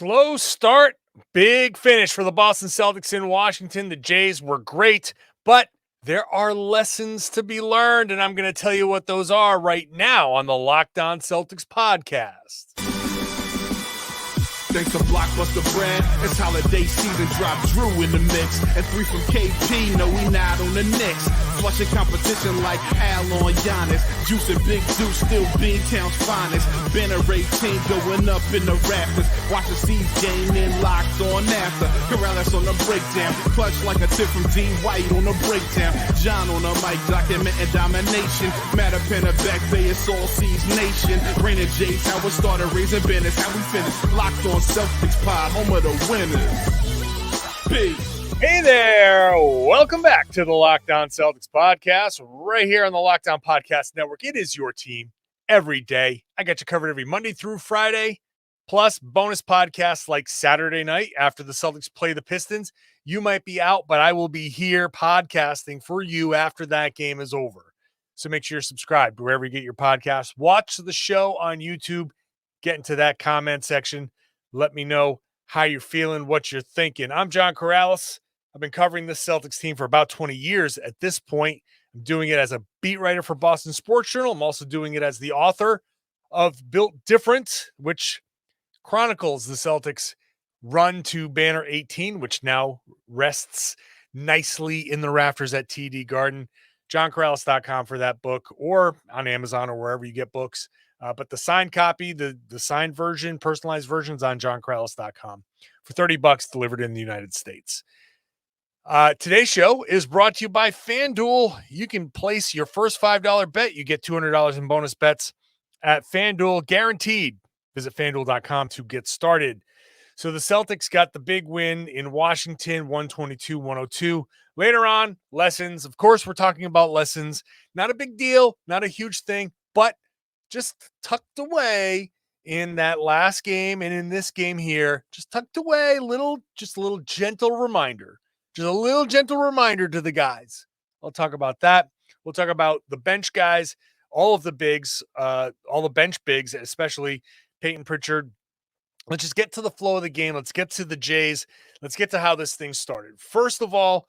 Slow start, big finish for the Boston Celtics in Washington. The Jays were great, but there are lessons to be learned, and I'm going to tell you what those are right now on the Locked On Celtics podcast. Thanks to Blockbuster brand, it's holiday season, drop Drew in the mix. And 3 from KP, no we not on the Knicks. Flushing competition like Al on Giannis. Juice and Big Deuce, still Beantown's finest. Banner 18 going up in the rafters. Watch the C's game in locked on after. Karalis on the breakdown, clutch like a tip from D. White on the breakdown. John on the mic, documenting domination. Matter pen a back bay, it's all C's nation. Rain and Jays, how it started, raising banners, how we finish. Locked on Celtics pod, home of the winners. Peace. Hey there, welcome back to the Locked On Celtics podcast, right here on the Locked On Podcast Network. It is your team every day. I got you covered every Monday through Friday, plus bonus podcasts like Saturday night after the Celtics play the Pistons. You might be out, but I will be here podcasting for you after that game is over. So make sure you're subscribed wherever you get your podcasts. Watch the show on YouTube. Get into that comment section. Let me know how you're feeling, what you're thinking. I'm John Karalis. I've been covering this Celtics team for about 20 years at this point. I'm doing it as a beat writer for Boston Sports Journal. I'm also doing it as the author of Built Different, which chronicles the Celtics' run to banner 18, which now rests nicely in the rafters at TD Garden. JohnKaralis.com for that book, or on Amazon or wherever you get books. But the signed copy, the signed version, personalized versions on JohnKaralis.com for $30 delivered in the United States. Today's show is brought to you by FanDuel. You can place your first $5 bet. You get $200 in bonus bets at FanDuel, guaranteed. Visit FanDuel.com to get started. So the Celtics got the big win in Washington, 122-102. Later on, lessons. Of course, we're talking about lessons. Not a big deal, not a huge thing, but just tucked away in that last game and in this game here, just tucked away a little gentle reminder. Just a little gentle reminder to the guys. I'll talk about that. We'll talk about the bench guys, all of the bigs, all the bench bigs, especially Payton Pritchard. Let's just get to the flow of the game. Let's get to the Jays. Let's get to how this thing started. First of all,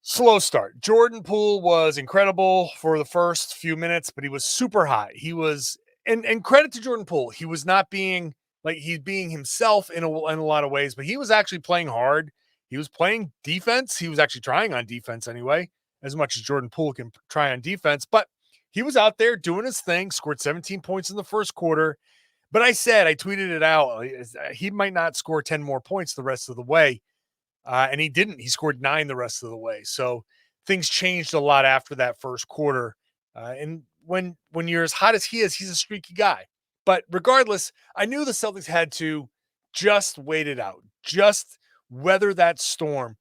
slow start. Jordan Poole was incredible for the first few minutes, but he was super high. He was, and credit to Jordan Poole. He was not being like he's being himself in a lot of ways, but he was actually playing hard. He was playing defense. He was actually trying on defense anyway, as much as Jordan Poole can try on defense. But he was out there doing his thing, scored 17 points in the first quarter. But I tweeted it out, he might not score 10 more points the rest of the way. And he didn't. He scored 9 the rest of the way. So things changed a lot after that first quarter. And when you're as hot as he is, he's a streaky guy. But regardless, I knew the Celtics had to just wait it out, just weather that storm.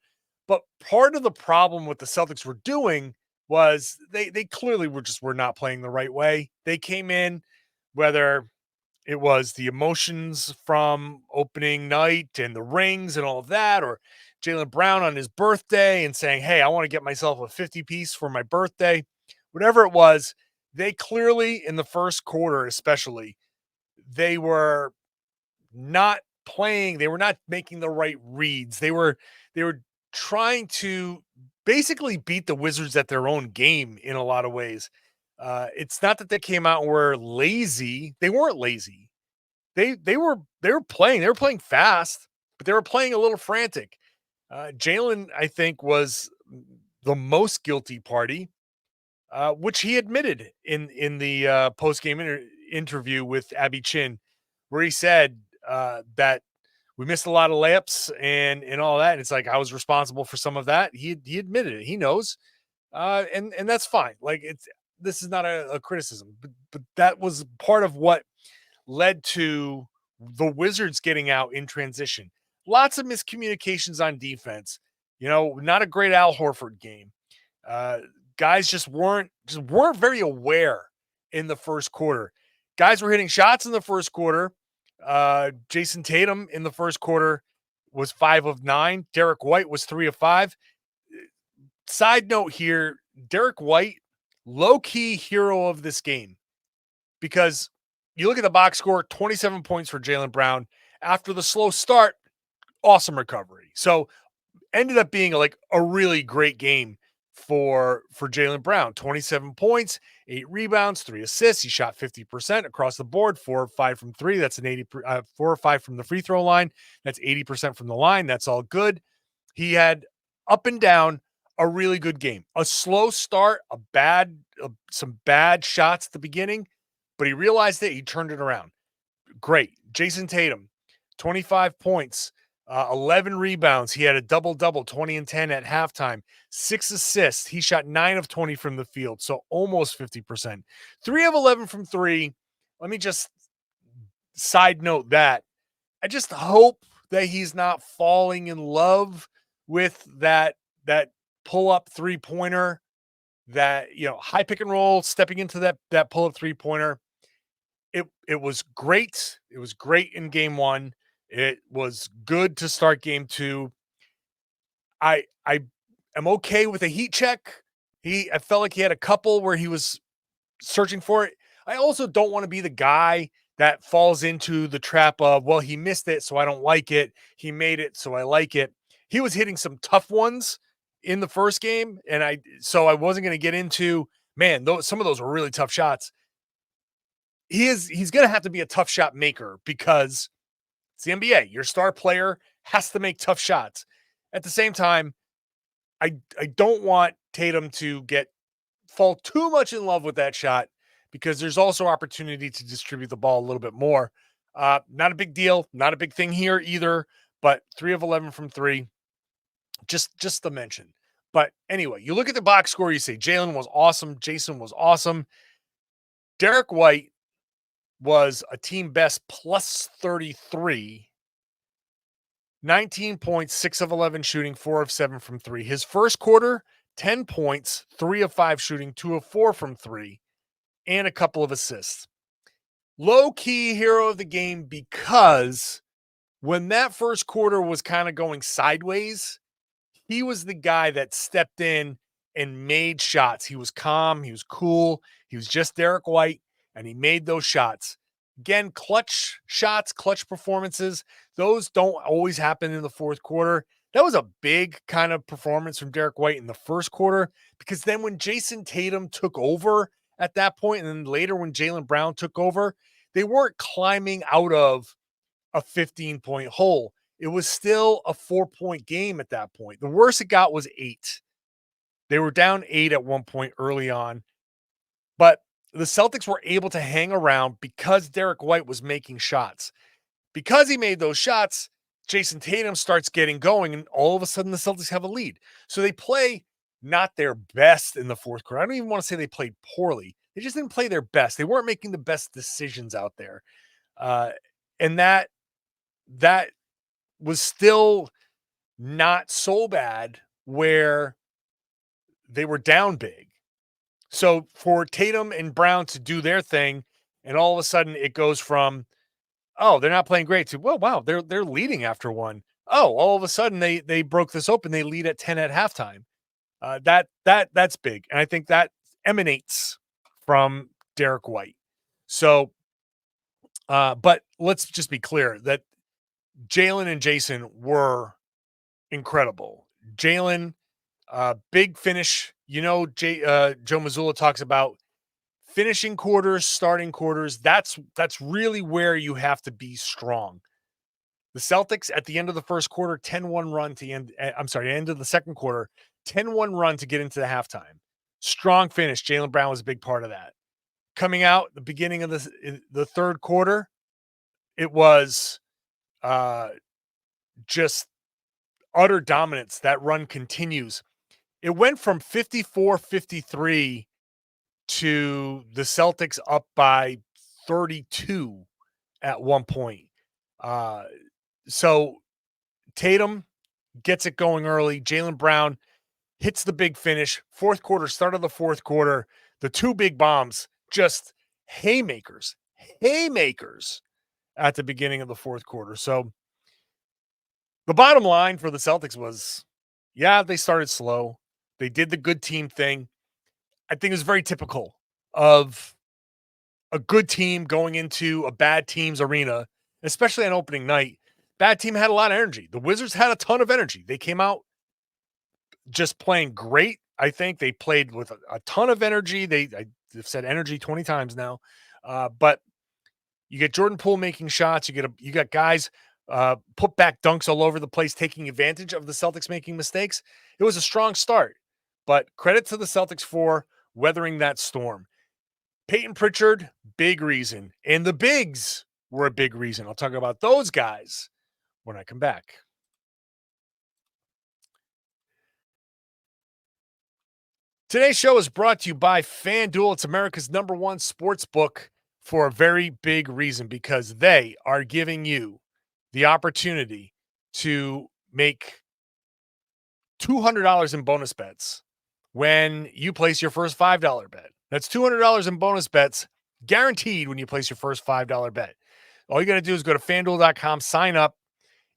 But part of the problem what the Celtics were doing was they clearly were not playing the right way. They came in, whether it was the emotions from opening night and the rings and all of that, or Jaylen Brown on his birthday and saying, hey, I want to get myself a 50-piece for my birthday. Whatever it was, they clearly, in the first quarter especially, they were not playing. They were not making the right reads. They were trying to basically beat the Wizards at their own game in a lot of ways. It's not that they came out and were lazy. They weren't lazy. They were playing. They were playing fast, but they were playing a little frantic. Jaylen, I think, was the most guilty party, which he admitted in the post-game interview with Abby Chin, where he said that we missed a lot of layups and all that. And it's like, I was responsible for some of that. He admitted it. He knows. And that's fine. Like, this is not a criticism, but that was part of what led to the Wizards getting out in transition. Lots of miscommunications on defense. Not a great Al Horford game. Guys just weren't very aware in the first quarter. Guys were hitting shots in the first quarter. Jayson Tatum in the first quarter was 5 of 9. Derrick White was 3 of 5. Side note here, Derrick White, low-key hero of this game, because you look at the box score, 27 points for Jaylen Brown, after the slow start, awesome recovery. So ended up being like a really great game for Jaylen Brown. 27 points, 8 rebounds, 3 assists. He shot 50% across the board, 4 or 5 from 3. That's an 4 or 5 from the free throw line. That's 80% from the line. That's all good. He had up and down a really good game. A slow start, some bad shots at the beginning, but he realized it. He turned it around. Great. Jayson Tatum, 25 points, 11 rebounds. He had a double-double, 20 and 10 at halftime, 6 assists. He shot 9 of 20 from the field, so almost 50%. 3 of 11 from 3. Let me just side note that. I just hope that he's not falling in love with that pull-up three-pointer, that, high pick and roll, stepping into that pull-up three-pointer. It was great. It was great in game 1. It was good to start game 2. I am okay with a heat check. I felt like he had a couple where he was searching for it. I also don't want to be the guy that falls into the trap of, well, he missed it, so I don't like it. He made it, so I like it. He was hitting some tough ones in the first game, and I wasn't going to get into, man, some of those were really tough shots. He's going to have to be a tough shot maker because it's the NBA. Your star player has to make tough shots. At the same time, I don't want Tatum to fall too much in love with that shot, because there's also opportunity to distribute the ball a little bit more. Not a big deal, not a big thing here either, but 3 of 11 from 3, just to mention. But anyway, you look at the box score, you say Jaylen was awesome, Jayson was awesome. Derrick White was a team best plus 33, 19 points, 6 of 11 shooting, 4 of 7 from 3. His first quarter, 10 points, 3 of 5 shooting, 2 of 4 from 3, and a couple of assists. Low-key hero of the game, because when that first quarter was kind of going sideways, he was the guy that stepped in and made shots. He was calm. He was cool. He was just Derrick White, and he made those shots. Again, clutch shots, clutch performances, those don't always happen in the fourth quarter. That was a big kind of performance from Derrick White in the first quarter, because then when Jayson Tatum took over at that point, and then later when Jaylen Brown took over, they weren't climbing out of a 15-point hole. It was still a 4-point game at that point. The worst it got was 8. They were down 8 at one point early on, but the Celtics were able to hang around because Derrick White was making shots. Because he made those shots, Jayson Tatum starts getting going, and all of a sudden the Celtics have a lead. So they play not their best in the fourth quarter. I don't even want to say they played poorly. They just didn't play their best. They weren't making the best decisions out there. And that was still not so bad where they were down big. So for Tatum and Brown to do their thing, and all of a sudden it goes from, oh, they're not playing great, to, well, wow, they're leading after one. Oh, all of a sudden they broke this open. They lead at 10 at halftime. That's big, and I think that emanates from Derrick White. So, but let's just be clear that Jaylen and Jayson were incredible. Jaylen, big finish. Joe Mazzulla talks about finishing quarters, starting quarters. That's really where you have to be strong. The Celtics at the end of the first quarter, 10-1 run to end. End of the second quarter, 10-1 run to get into the halftime. Strong finish. Jaylen Brown was a big part of that. Coming out the beginning of the third quarter, it was just utter dominance. That run continues. It went from 54-53 to the Celtics up by 32 at one point. So Tatum gets it going early. Jaylen Brown hits the big finish. Fourth quarter, start of the fourth quarter, the two big bombs, just haymakers at the beginning of the fourth quarter. So the bottom line for the Celtics was, yeah, they started slow. They did the good team thing. I think it was very typical of a good team going into a bad team's arena especially on opening night. Bad team had a lot of energy. The Wizards had a ton of energy. They came out just playing great. I think they played with a ton of energy. I've said energy 20 times now, but you get Jordan Poole making shots. You got guys put back dunks all over the place, taking advantage of the Celtics making mistakes. It was a strong start, but credit to the Celtics for weathering that storm. Payton Pritchard, big reason, and the bigs were a big reason. I'll talk about those guys when I come back. Today's show is brought to you by FanDuel. It's America's #1 sports book for a very big reason, because they are giving you the opportunity to make $200 in bonus bets when you place your first $5 bet. That's $200 in bonus bets guaranteed when you place your first $5 bet. All you got to do is go to FanDuel.com, sign up,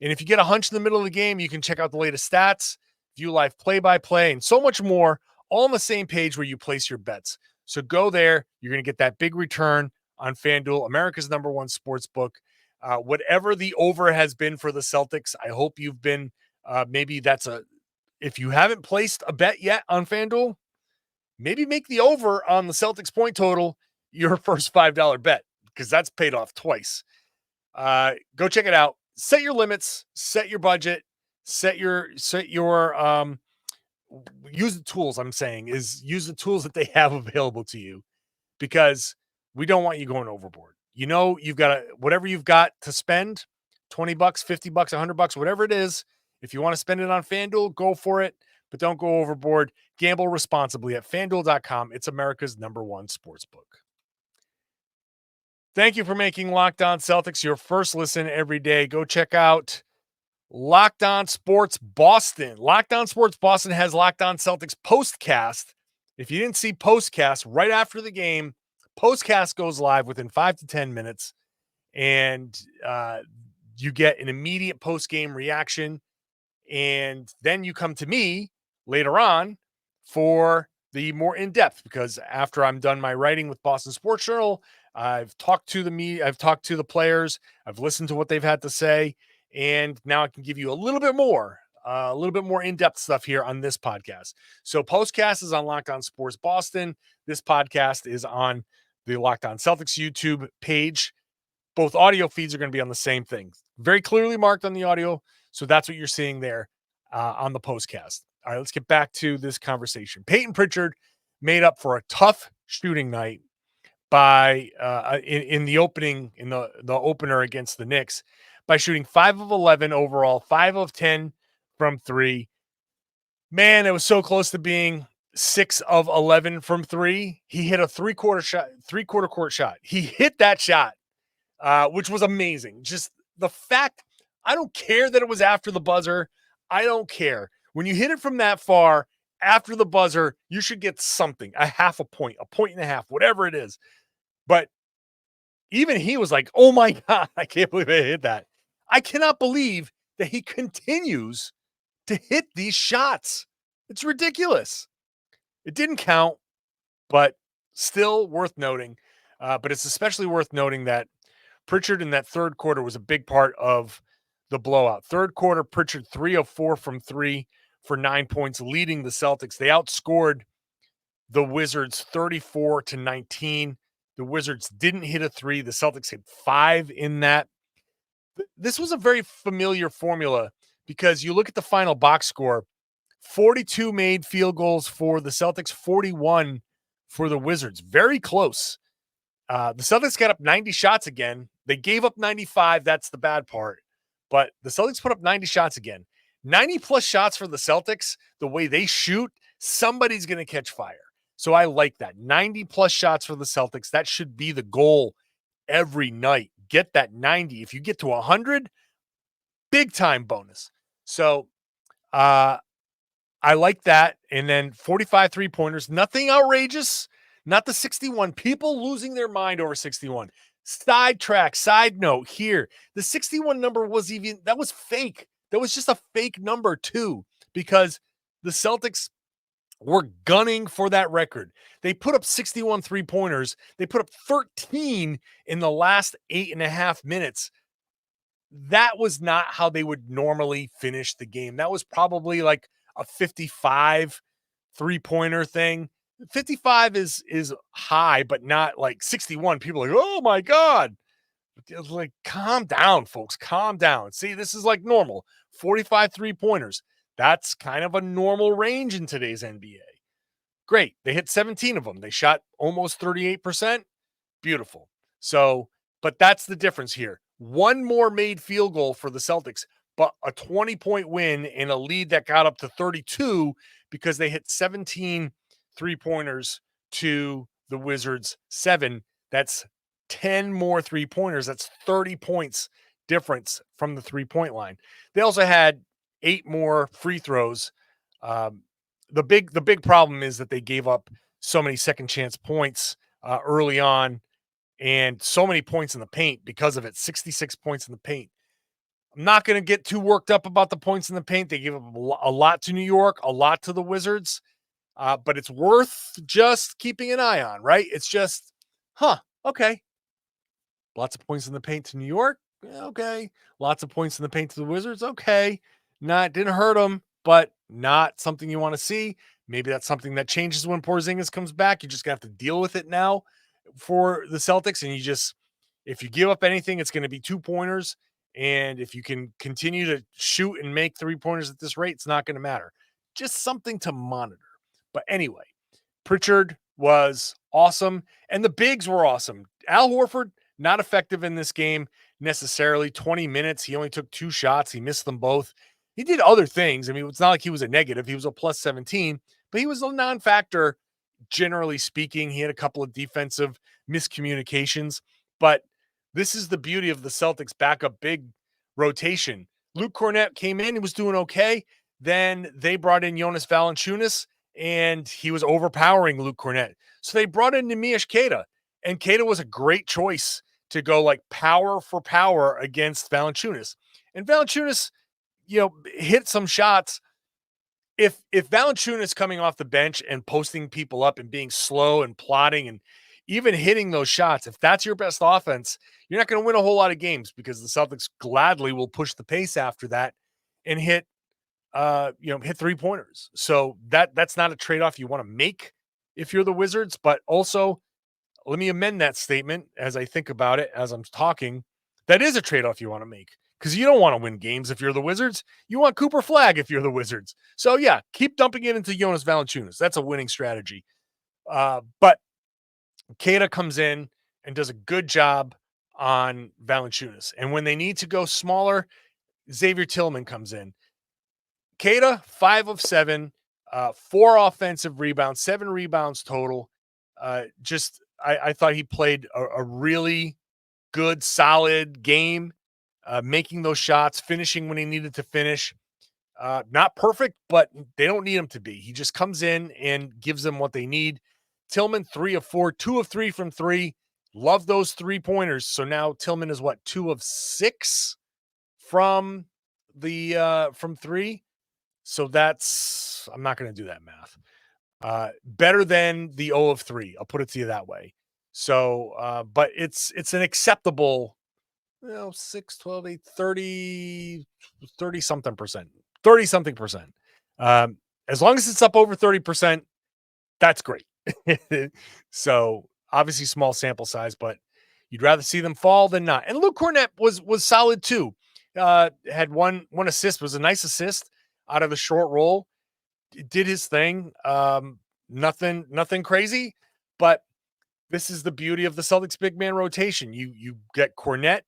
and if you get a hunch in the middle of the game, you can check out the latest stats, view live play-by-play, and so much more, all on the same page where you place your bets. So go there. You're going to get that big return on FanDuel, America's #1 sports book. Whatever the over has been for the Celtics, I hope you've been, if you haven't placed a bet yet on FanDuel, maybe make the over on the Celtics point total your first $5 bet, because that's paid off twice. Go check it out. Set your limits, set your budget, use the tools. Use the tools that they have available to you, because we don't want you going overboard. You've got whatever you've got to spend, $20, $50, $100, whatever it is. If you want to spend it on FanDuel, go for it, but don't go overboard. Gamble responsibly at FanDuel.com. It's America's #1 sportsbook. Thank you for making Locked On Celtics your first listen every day. Go check out Locked On Sports Boston. Locked On Sports Boston has Locked On Celtics postcast. If you didn't see postcast right after the game, postcast goes live within 5 to 10 minutes, and you get an immediate post-game reaction. And then you come to me later on for the more in-depth, because after I'm done my writing with Boston Sports Journal, I've talked to the players, I've listened to what they've had to say, and now I can give you a little bit more in-depth stuff here on this podcast. So postcast is on Locked On Sports Boston. This podcast is on the Locked On Celtics YouTube page. Both audio feeds are going to be on the same thing, very clearly marked on the audio. So that's what you're seeing there on the postcast. All right, let's get back to this conversation. Payton Pritchard made up for a tough shooting night by in the opener against the Knicks by shooting 5 of 11 overall, 5 of 10 from 3. Man, it was so close to being 6 of 11 from 3. He hit a three-quarter court shot. He hit that shot, which was amazing. Just the fact, I don't care that it was after the buzzer. I don't care. When you hit it from that far after the buzzer, you should get something, a half a point and a half, whatever it is. But even he was like, oh my God, I can't believe I hit that. I cannot believe that he continues to hit these shots. It's ridiculous. It didn't count, but still worth noting. But it's especially worth noting that Pritchard in that third quarter was a big part of the blowout. Third quarter, Pritchard 3 of 4 from 3 for 9 points, leading the Celtics. They outscored the Wizards 34-19. The Wizards didn't hit a 3. The Celtics hit 5 in that. This was a very familiar formula, because you look at the final box score, 42 made field goals for the Celtics, 41 for the Wizards. Very close. The Celtics got up 90 shots again. They gave up 95. That's the bad part. But the Celtics put up 90 shots again. 90-plus shots for the Celtics, the way they shoot, somebody's going to catch fire. So I like that. 90-plus shots for the Celtics. That should be the goal every night. Get that 90. If you get to 100, big-time bonus. So I like that. And then 45 three-pointers. Nothing outrageous. Not the 61. People losing their mind over 61. Side note here. The 61 number that was fake. That was just a fake number too, because the Celtics were gunning for that record. They put up 61 three-pointers. They put up 13 in the last 8.5 minutes. that was not how they would normally finish the game. That was probably like a 55 three-pointer thing. 55 is high, but not like 61. People are like, oh my God. It's like, calm down, folks. Calm down. See, this is like normal. 45 three-pointers. That's kind of a normal range in today's NBA. Great. They hit 17 of them. They shot almost 38%. Beautiful. So, but that's the difference here. One more made field goal for the Celtics, but a 20-point win and a lead that got up to 32 because they hit 17 three-pointers to the Wizards 7. That's 10 more three-pointers. That's 30 points difference from the three-point line. They also had 8 more free throws. The big problem is that they gave up so many second chance points early on, and so many points in the paint because of it. 66 points in the paint. I'm not going to get too worked up about the points in the paint. They gave up a lot to New York, a lot to the Wizards, but it's worth just keeping an eye on, right? It's just, okay. Lots of points in the paint to New York. Okay. Lots of points in the paint to the Wizards. Okay. Didn't hurt them, but not something you want to see. Maybe that's something that changes when Porzingis comes back. You just got to have to deal with it now for the Celtics. And if you give up anything, it's going to be 2-pointers. And if you can continue to shoot and make 3-pointers at this rate, it's not going to matter. Just something to monitor. But anyway, Pritchard was awesome. And the bigs were awesome. Al Horford, not effective in this game necessarily. 20 minutes. He only took 2 shots. He missed them both. He did other things. I mean, it's not like he was a negative. He was a plus 17, but he was a non-factor, generally speaking. He had a couple of defensive miscommunications, but this is the beauty of the Celtics backup big rotation. Luke Kornet came in. He was doing okay. Then they brought in Jonas Valanciunas, and he was overpowering Luke Kornet. So they brought in Neemias Queta, and Queta was a great choice to go like power for power against Valanciunas. And Valanciunas, hit some shots. If Valanciunas coming off the bench and posting people up and being slow and plotting and even hitting those shots, if that's your best offense, you're not going to win a whole lot of games because the Celtics gladly will push the pace after that and hit 3-pointers. So that's not a trade-off you want to make if you're the Wizards. But also, let me amend that statement as I think about it as I'm talking. That is a trade-off you want to make because you don't want to win games if you're the Wizards. You want Cooper Flagg if you're the Wizards. So, yeah, keep dumping it into Jonas Valanciunas. That's a winning strategy. But Queta comes in and does a good job on Valanciunas. And when they need to go smaller, Xavier Tillman comes in. Queta, 5 of 7, 4 offensive rebounds, 7 rebounds total. I thought he played a really good, solid game, making those shots, finishing when he needed to finish. Not perfect, but they don't need him to be. He just comes in and gives them what they need. Tillman, 3 of 4, 2 of 3 from 3. Love those 3-pointers. So now Tillman is 2 of 6 from 3. So that's, I'm not going to do that math. Better than the 0 of 3. I'll put it to you that way. So, but it's an acceptable, 6, 12, 8, 30 something percent, 30 something percent. As long as it's up over 30%, that's great. So obviously small sample size, but you'd rather see them fall than not. And Luke Kornet was solid too. Had one assist, was a nice assist out of the short roll. Did his thing. Nothing crazy, but this is the beauty of the Celtics big man rotation. You get Kornet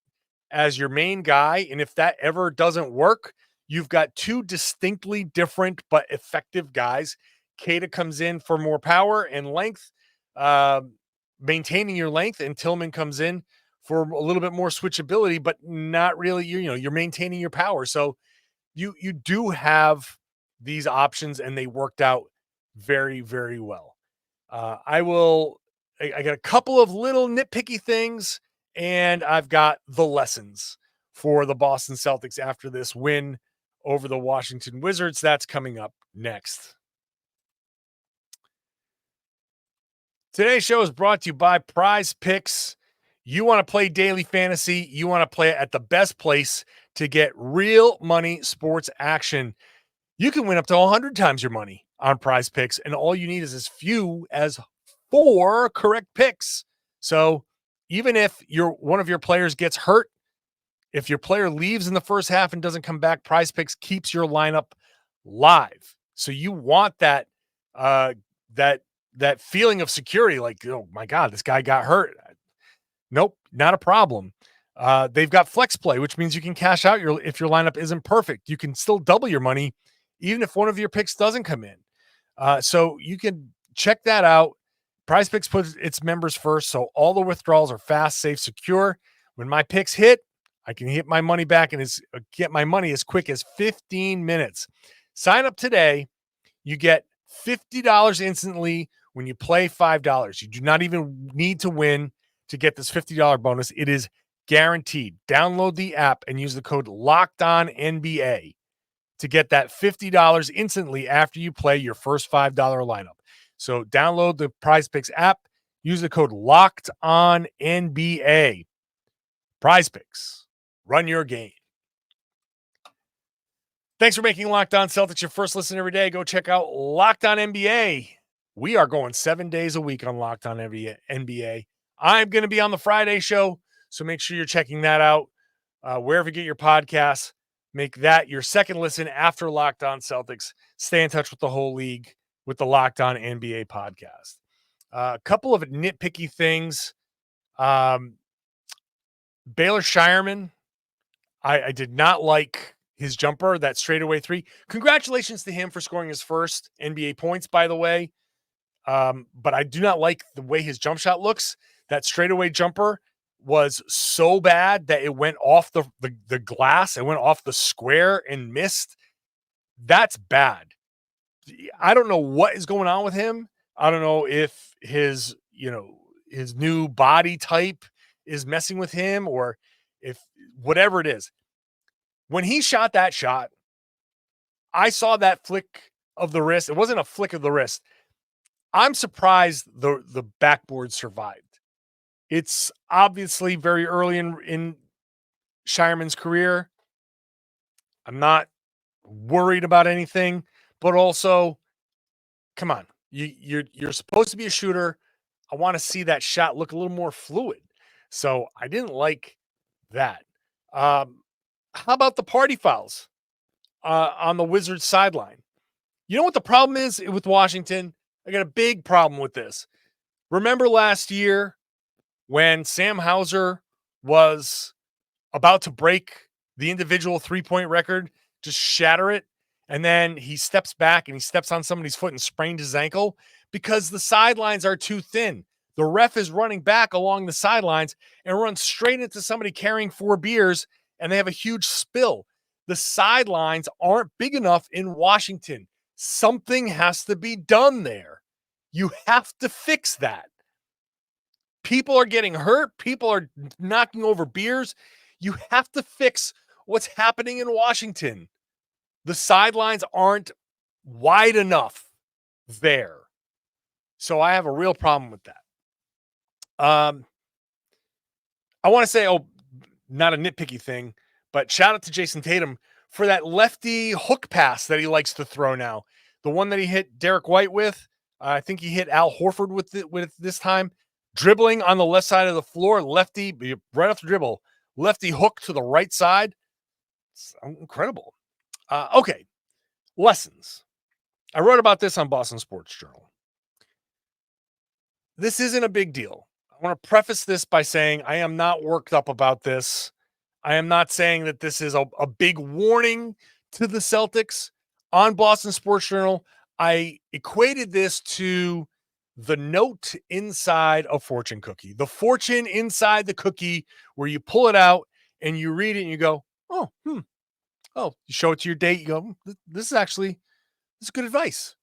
as your main guy, and if that ever doesn't work, you've got 2 distinctly different but effective guys. Queta comes in for more power and length, maintaining your length, and Tillman comes in for a little bit more switchability, but not really. You're maintaining your power, so you do have these options, and they worked out very, very well. I got a couple of little nitpicky things, and I've got the lessons for the Boston Celtics after this win over the Washington Wizards. That's coming up next. Today's show is brought to you by Prize Picks. You want to play daily fantasy. You want to play it at the best place to get real money sports action. You can win up to 100 times your money on Prize Picks, and all you need is as few as 4 correct picks. So even if one of your players gets hurt, if your player leaves in the first half and doesn't come back, Prize Picks keeps your lineup live. So you want that that feeling of security, like, oh my God, this guy got hurt. Nope, not a problem. They've got flex play, which means you can cash out if your lineup isn't perfect. You can still double your money, even if one of your picks doesn't come in. So you can check that out. Prize Picks puts its members first, so all the withdrawals are fast, safe, secure. When my picks hit, I can hit my money back and get my money as quick as 15 minutes. Sign up today. You get $50 instantly when you play $5. You do not even need to win to get this $50 bonus. It is guaranteed. Download the app and use the code LOCKEDONNBA to get that $50 instantly after you play your first $5 lineup. So download the Prize Picks app, use the code LOCKEDONNBA. Prize Picks, run your game. Thanks for making Locked On Celtics your first listen every day. Go check out Locked On NBA. We are going 7 days a week on Locked On NBA. I'm going to be on the Friday show, so make sure you're checking that out wherever you get your podcasts. Make that your second listen after Locked On Celtics. Stay in touch with the whole league with the Locked On NBA podcast. A couple of nitpicky things. Baylor Shireman, I did not like his jumper, that straightaway 3. Congratulations to him for scoring his first NBA points, by the way. But I do not like the way his jump shot looks. That straightaway jumper was so bad that it went off the glass. It went off the square and missed. That's bad. I don't know what is going on with him. I don't know if his new body type is messing with him or if whatever it is. When he shot that shot, I saw that flick of the wrist. It wasn't a flick of the wrist. I'm surprised the backboard survived. It's obviously very early in Shireman's career. I'm not worried about anything, but also, come on, you're supposed to be a shooter. I want to see that shot look a little more fluid. So I didn't like that. How about the party fouls on the Wizards sideline? You know what the problem is with Washington? I got a big problem with this. Remember last year when Sam Hauser was about to break the individual three-point record, just shatter it, and then he steps back and he steps on somebody's foot and sprained his ankle because the sidelines are too thin. The ref is running back along the sidelines and runs straight into somebody carrying 4 beers, and they have a huge spill. The sidelines aren't big enough in Washington. Something has to be done there. You have to fix that. People are getting hurt. People are knocking over beers. You have to fix what's happening in Washington. The sidelines aren't wide enough there. So I have a real problem with that. I want to say, not a nitpicky thing, but shout out to Jayson Tatum for that lefty hook pass that he likes to throw now. The one that he hit Derrick White with, I think he hit Al Horford with this time. Dribbling on the left side of the floor, lefty, right off the dribble, lefty hook to the right side. It's incredible. Okay, lessons. I wrote about this on Boston Sports Journal. This isn't a big deal. I want to preface this by saying I am not worked up about this. I am not saying that this is a big warning to the Celtics. On Boston Sports Journal, I equated this to the note inside a fortune cookie. The fortune inside the cookie where you pull it out and you read it and you go, oh, you show it to your date. You go, this is good advice.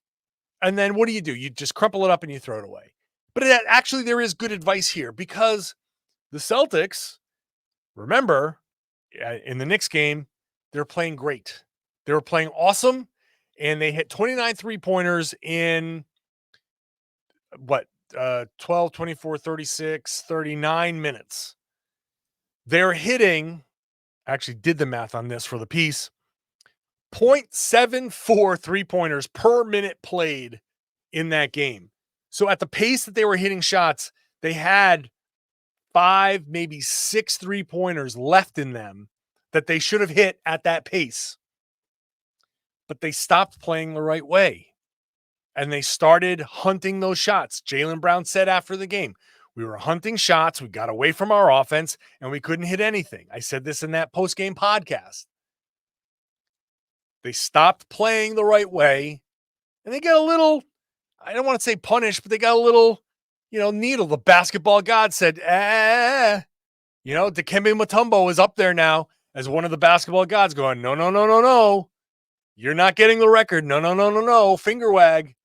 And then what do? You just crumple it up and you throw it away. But actually there is good advice here because the Celtics, remember, in the Knicks game, they're playing great. They were playing awesome, and they hit 29 3-pointers in 12, 24, 36, 39 minutes. They're hitting, actually did the math on this for the piece, 0.74 3-pointers per minute played in that game. So at the pace that they were hitting shots, they had 5, maybe 6 3-pointers left in them that they should have hit at that pace. But they stopped playing the right way. And they started hunting those shots. Jaylen Brown said after the game, we were hunting shots. We got away from our offense and we couldn't hit anything. I said this in that post-game podcast. They stopped playing the right way and they got a little, I don't want to say punished, but they got a little, needle. The basketball god said, Dikembe Mutombo is up there now as one of the basketball gods going, no. You're not getting the record. No. Finger wag.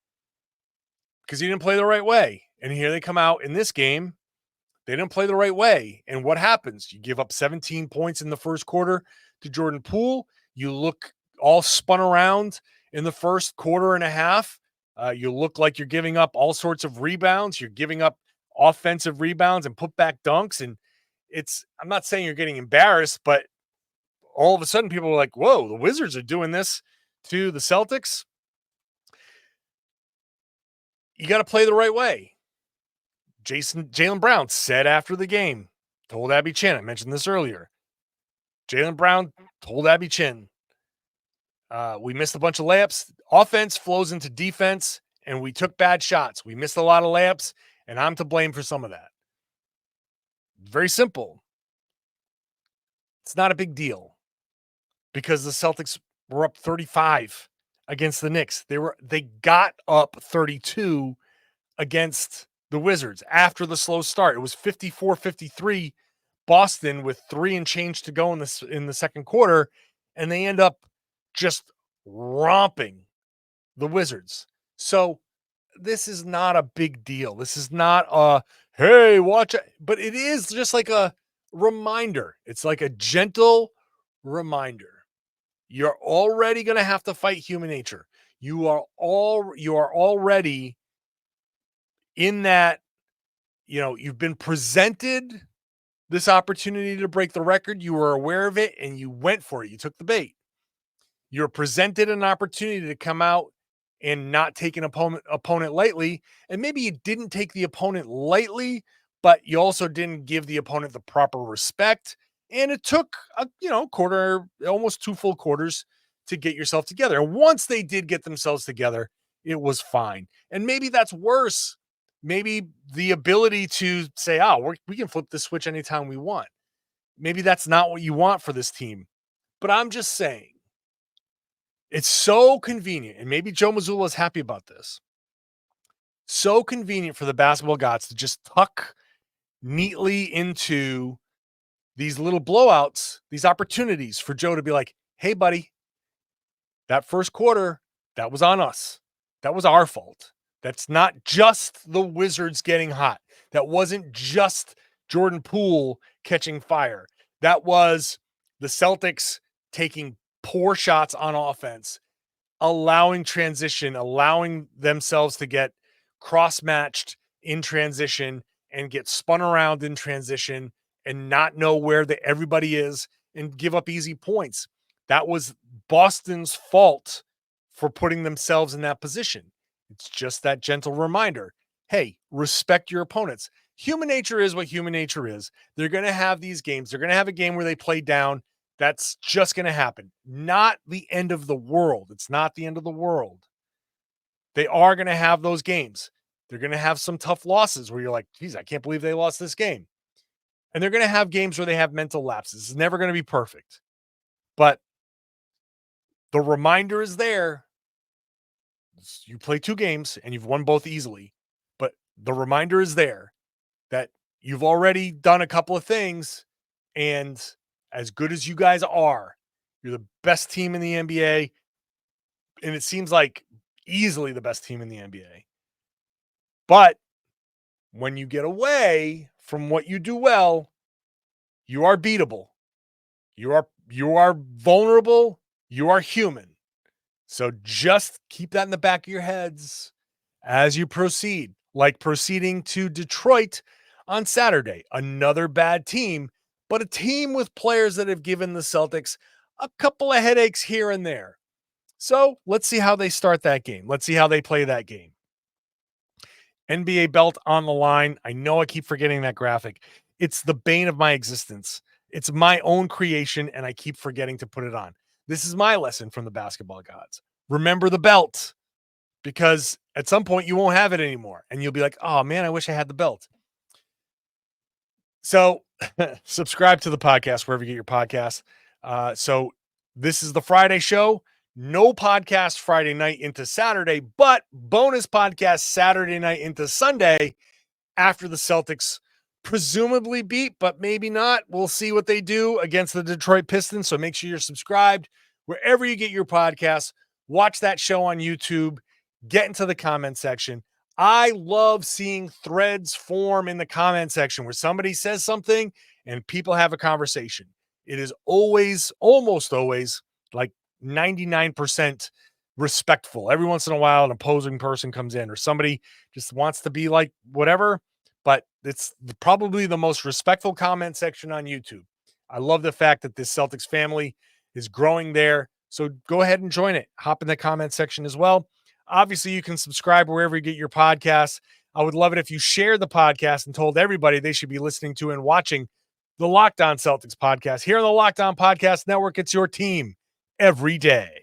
Because he didn't play the right way. And here they come out in this game. They didn't play the right way. And what happens? You give up 17 points in the first quarter to Jordan Poole. You look all spun around in the first quarter and a half. You look like you're giving up all sorts of rebounds. You're giving up offensive rebounds and put back dunks. And I'm not saying you're getting embarrassed, but all of a sudden people are like, whoa, the Wizards are doing this to the Celtics. You got to play the right way. Jaylen Brown said after the game, told Abby Chin, I mentioned this earlier. Jaylen Brown told Abby Chin, we missed a bunch of layups. Offense flows into defense, and we took bad shots. We missed a lot of layups, and I'm to blame for some of that. Very simple. It's not a big deal because the Celtics were up 35 against the Knicks. They got up 32 against the Wizards after the slow start. It was 54-53 Boston with 3 and change to go in the second quarter, and they end up just romping the Wizards. So this is not a big deal. This is not a, hey, watch it. But it is just like a reminder. It's like a gentle reminder. You're already going to have to fight human nature. You are already in that, you've been presented this opportunity to break the record. You were aware of it and you went for it. You took the bait. You're presented an opportunity to come out and not take an opponent lightly. And maybe you didn't take the opponent lightly, but you also didn't give the opponent the proper respect. And it took a quarter, almost 2 full quarters to get yourself together. And once they did get themselves together, it was fine. And maybe that's worse. Maybe the ability to say, we can flip the switch anytime we want. Maybe that's not what you want for this team. But I'm just saying, it's so convenient. And maybe Joe Mazzulla is happy about this. So convenient for the basketball gods to just tuck neatly into these little blowouts, these opportunities for Joe to be like, hey, buddy, that first quarter, that was on us. That was our fault. That's not just the Wizards getting hot. That wasn't just Jordan Poole catching fire. That was the Celtics taking poor shots on offense, allowing transition, allowing themselves to get cross-matched in transition and get spun around in transition and not know where everybody is and give up easy points. That was Boston's fault for putting themselves in that position. It's just that gentle reminder. Hey, respect your opponents. Human nature is what human nature is. They're going to have these games. They're going to have a game where they play down. That's just going to happen. Not the end of the world. It's not the end of the world. They are going to have those games. They're going to have some tough losses where you're like, geez, I can't believe they lost this game. And they're going to have games where they have mental lapses. It's never going to be perfect. But the reminder is there. You play 2 games and you've won both easily. But the reminder is there that you've already done a couple of things. And as good as you guys are, you're the best team in the NBA. And it seems like easily the best team in the NBA. But when you get away from what you do well, you are beatable. You are vulnerable. You are human. So just keep that in the back of your heads as you proceed. like proceeding to Detroit on Saturday. Another bad team, but a team with players that have given the Celtics a couple of headaches here and there. So let's see how they start that game. Let's see how they play that game. NBA belt on the line. I know I keep forgetting that graphic. It's the bane of my existence. It's my own creation, and I keep forgetting to put it on. This is my lesson from the basketball gods. Remember the belt, because at some point you won't have it anymore, and you'll be like, oh, man, I wish I had the belt. So subscribe to the podcast wherever you get your podcasts. So this is the Friday show. No podcast Friday night into Saturday, but bonus podcast Saturday night into Sunday after the Celtics presumably beat, but maybe not. We'll see what they do against the Detroit Pistons. So make sure you're subscribed wherever you get your podcasts. Watch that show on YouTube. Get into the comment section. I love seeing threads form in the comment section where somebody says something and people have a conversation. It is always, almost always, like 99% respectful. Every once in a while, an opposing person comes in or somebody just wants to be like whatever, but it's probably the most respectful comment section on YouTube. I love the fact that this Celtics family is growing there. So go ahead and join it. Hop in the comment section as well. Obviously, you can subscribe wherever you get your podcasts. I would love it if you shared the podcast and told everybody they should be listening to and watching the Locked On Celtics podcast. Here on the Locked On Podcast Network, it's your team every day.